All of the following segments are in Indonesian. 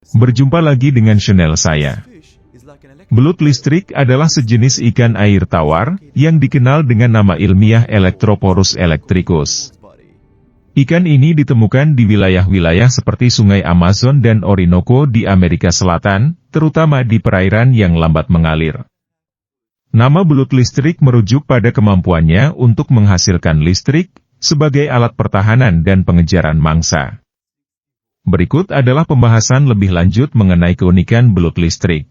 Berjumpa lagi dengan channel saya. Belut listrik adalah sejenis ikan air tawar, yang dikenal dengan nama ilmiah Electroporus electricus. Ikan ini ditemukan di wilayah-wilayah seperti Sungai Amazon dan Orinoco di Amerika Selatan, terutama di perairan yang lambat mengalir. Nama belut listrik merujuk pada kemampuannya untuk menghasilkan listrik, sebagai alat pertahanan dan pengejaran mangsa. Berikut adalah pembahasan lebih lanjut mengenai keunikan belut listrik.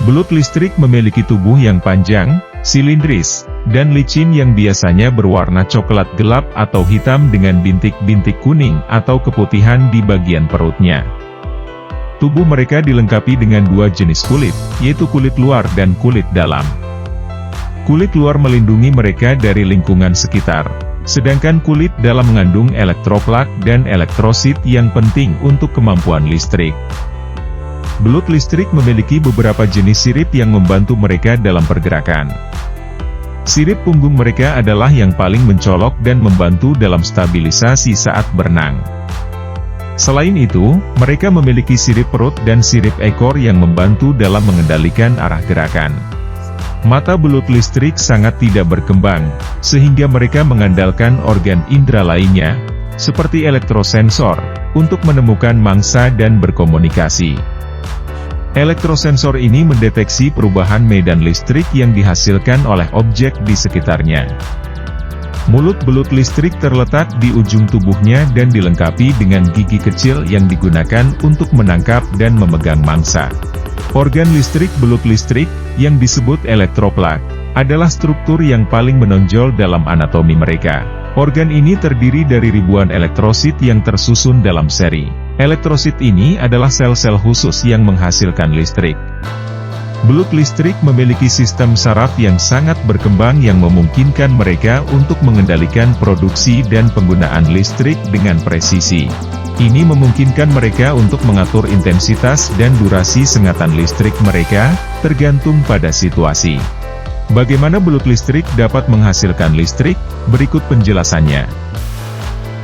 Belut listrik memiliki tubuh yang panjang, silindris, dan licin yang biasanya berwarna coklat gelap atau hitam dengan bintik-bintik kuning atau keputihan di bagian perutnya. Tubuh mereka dilengkapi dengan dua jenis kulit, yaitu kulit luar dan kulit dalam. Kulit luar melindungi mereka dari lingkungan sekitar, sedangkan kulit dalam mengandung elektroplak dan elektrosit yang penting untuk kemampuan listrik. Belut listrik memiliki beberapa jenis sirip yang membantu mereka dalam pergerakan. Sirip punggung mereka adalah yang paling mencolok dan membantu dalam stabilisasi saat berenang. Selain itu, mereka memiliki sirip perut dan sirip ekor yang membantu dalam mengendalikan arah gerakan. Mata belut listrik sangat tidak berkembang, sehingga mereka mengandalkan organ indera lainnya, seperti elektrosensor, untuk menemukan mangsa dan berkomunikasi. Elektrosensor ini mendeteksi perubahan medan listrik yang dihasilkan oleh objek di sekitarnya. Mulut belut listrik terletak di ujung tubuhnya dan dilengkapi dengan gigi kecil yang digunakan untuk menangkap dan memegang mangsa. Organ listrik belut listrik, yang disebut elektroplak, adalah struktur yang paling menonjol dalam anatomi mereka. Organ ini terdiri dari ribuan elektrosit yang tersusun dalam seri. Elektrosit ini adalah sel-sel khusus yang menghasilkan listrik. Belut listrik memiliki sistem saraf yang sangat berkembang yang memungkinkan mereka untuk mengendalikan produksi dan penggunaan listrik dengan presisi. Ini memungkinkan mereka untuk mengatur intensitas dan durasi sengatan listrik mereka, tergantung pada situasi. Bagaimana belut listrik dapat menghasilkan listrik? Berikut penjelasannya.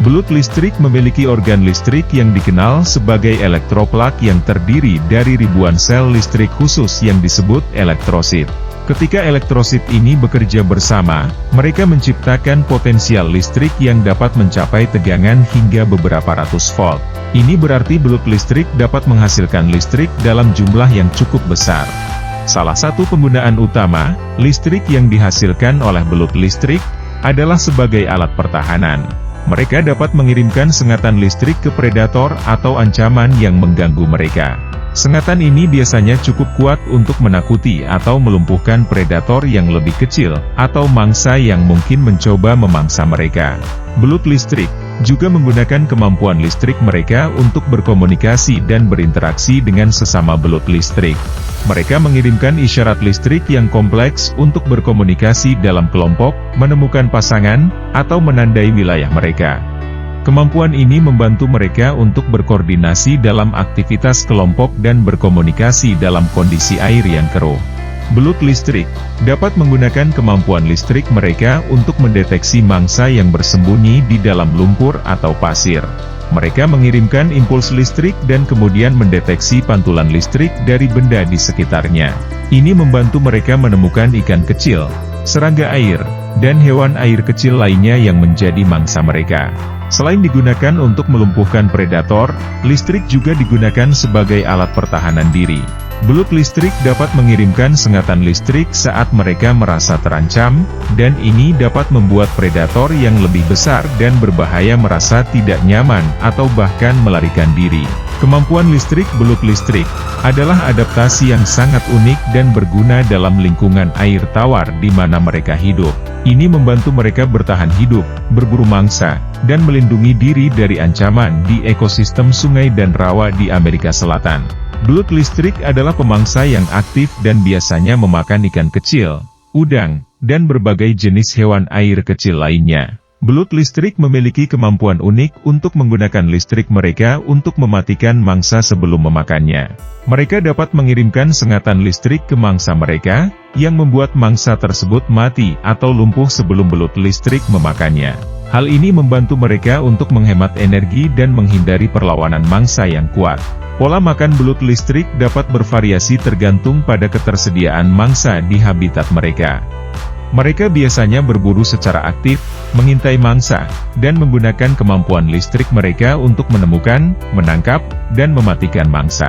Belut listrik memiliki organ listrik yang dikenal sebagai elektroplak yang terdiri dari ribuan sel listrik khusus yang disebut elektrosit. Ketika elektrosit ini bekerja bersama, mereka menciptakan potensial listrik yang dapat mencapai tegangan hingga beberapa ratus volt. Ini berarti belut listrik dapat menghasilkan listrik dalam jumlah yang cukup besar. Salah satu penggunaan utama, listrik yang dihasilkan oleh belut listrik, adalah sebagai alat pertahanan. Mereka dapat mengirimkan sengatan listrik ke predator atau ancaman yang mengganggu mereka. Sengatan ini biasanya cukup kuat untuk menakuti atau melumpuhkan predator yang lebih kecil, atau mangsa yang mungkin mencoba memangsa mereka. Belut listrik juga menggunakan kemampuan listrik mereka untuk berkomunikasi dan berinteraksi dengan sesama belut listrik. Mereka mengirimkan isyarat listrik yang kompleks untuk berkomunikasi dalam kelompok, menemukan pasangan, atau menandai wilayah mereka. Kemampuan ini membantu mereka untuk berkoordinasi dalam aktivitas kelompok dan berkomunikasi dalam kondisi air yang keruh. Belut listrik dapat menggunakan kemampuan listrik mereka untuk mendeteksi mangsa yang bersembunyi di dalam lumpur atau pasir. Mereka mengirimkan impuls listrik dan kemudian mendeteksi pantulan listrik dari benda di sekitarnya. Ini membantu mereka menemukan ikan kecil, serangga air, dan hewan air kecil lainnya yang menjadi mangsa mereka. Selain digunakan untuk melumpuhkan predator, listrik juga digunakan sebagai alat pertahanan diri. Belut listrik dapat mengirimkan sengatan listrik saat mereka merasa terancam, dan ini dapat membuat predator yang lebih besar dan berbahaya merasa tidak nyaman atau bahkan melarikan diri. Kemampuan listrik belut listrik adalah adaptasi yang sangat unik dan berguna dalam lingkungan air tawar di mana mereka hidup. Ini membantu mereka bertahan hidup, berburu mangsa, dan melindungi diri dari ancaman di ekosistem sungai dan rawa di Amerika Selatan. Belut listrik adalah pemangsa yang aktif dan biasanya memakan ikan kecil, udang, dan berbagai jenis hewan air kecil lainnya. Belut listrik memiliki kemampuan unik untuk menggunakan listrik mereka untuk mematikan mangsa sebelum memakannya. Mereka dapat mengirimkan sengatan listrik ke mangsa mereka, yang membuat mangsa tersebut mati atau lumpuh sebelum belut listrik memakannya. Hal ini membantu mereka untuk menghemat energi dan menghindari perlawanan mangsa yang kuat. Pola makan belut listrik dapat bervariasi tergantung pada ketersediaan mangsa di habitat mereka. Mereka biasanya berburu secara aktif, mengintai mangsa, dan menggunakan kemampuan listrik mereka untuk menemukan, menangkap, dan mematikan mangsa.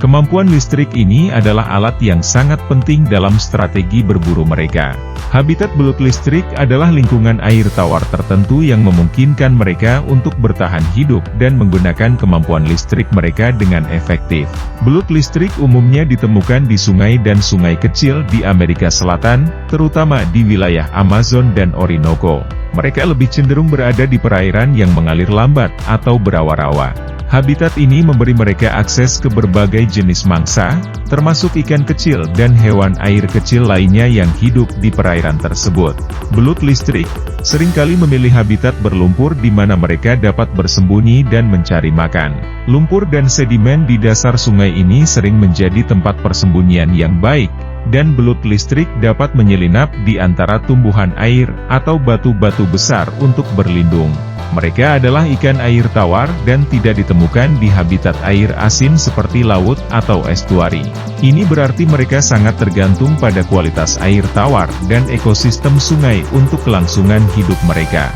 Kemampuan listrik ini adalah alat yang sangat penting dalam strategi berburu mereka. Habitat belut listrik adalah lingkungan air tawar tertentu yang memungkinkan mereka untuk bertahan hidup dan menggunakan kemampuan listrik mereka dengan efektif. Belut listrik umumnya ditemukan di sungai dan sungai kecil di Amerika Selatan, terutama di wilayah Amazon dan Orinoco. Mereka lebih cenderung berada di perairan yang mengalir lambat atau berawa-rawa. Habitat ini memberi mereka akses ke berbagai jenis mangsa, termasuk ikan kecil dan hewan air kecil lainnya yang hidup di perairan tersebut. Belut listrik seringkali memilih habitat berlumpur di mana mereka dapat bersembunyi dan mencari makan. Lumpur dan sedimen di dasar sungai ini sering menjadi tempat persembunyian yang baik, dan belut listrik dapat menyelinap di antara tumbuhan air atau batu-batu besar untuk berlindung. Mereka adalah ikan air tawar dan tidak ditemukan di habitat air asin seperti laut atau estuari. Ini berarti mereka sangat tergantung pada kualitas air tawar dan ekosistem sungai untuk kelangsungan hidup mereka.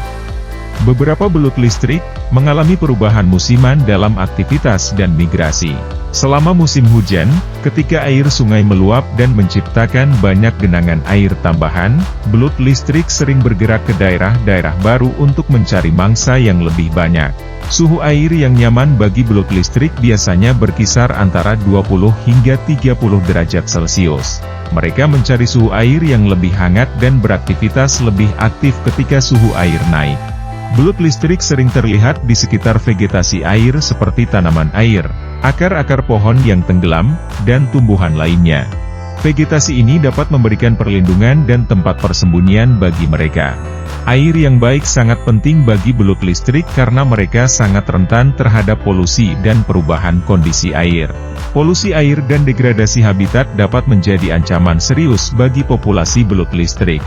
Beberapa belut listrik mengalami perubahan musiman dalam aktivitas dan migrasi. Selama musim hujan, ketika air sungai meluap dan menciptakan banyak genangan air tambahan, belut listrik sering bergerak ke daerah-daerah baru untuk mencari mangsa yang lebih banyak. Suhu air yang nyaman bagi belut listrik biasanya berkisar antara 20 hingga 30 derajat Celcius. Mereka mencari suhu air yang lebih hangat dan beraktivitas lebih aktif ketika suhu air naik. Belut listrik sering terlihat di sekitar vegetasi air seperti tanaman air, akar-akar pohon yang tenggelam, dan tumbuhan lainnya. Vegetasi ini dapat memberikan perlindungan dan tempat persembunyian bagi mereka. Air yang baik sangat penting bagi belut listrik karena mereka sangat rentan terhadap polusi dan perubahan kondisi air. Polusi air dan degradasi habitat dapat menjadi ancaman serius bagi populasi belut listrik.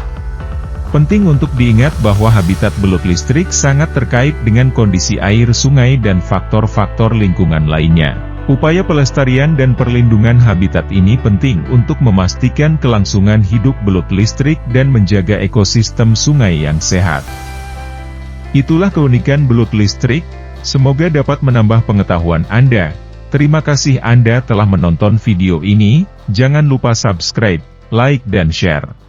Penting untuk diingat bahwa habitat belut listrik sangat terkait dengan kondisi air sungai dan faktor-faktor lingkungan lainnya. Upaya pelestarian dan perlindungan habitat ini penting untuk memastikan kelangsungan hidup belut listrik dan menjaga ekosistem sungai yang sehat. Itulah keunikan belut listrik, semoga dapat menambah pengetahuan Anda. Terima kasih Anda telah menonton video ini, jangan lupa subscribe, like dan share.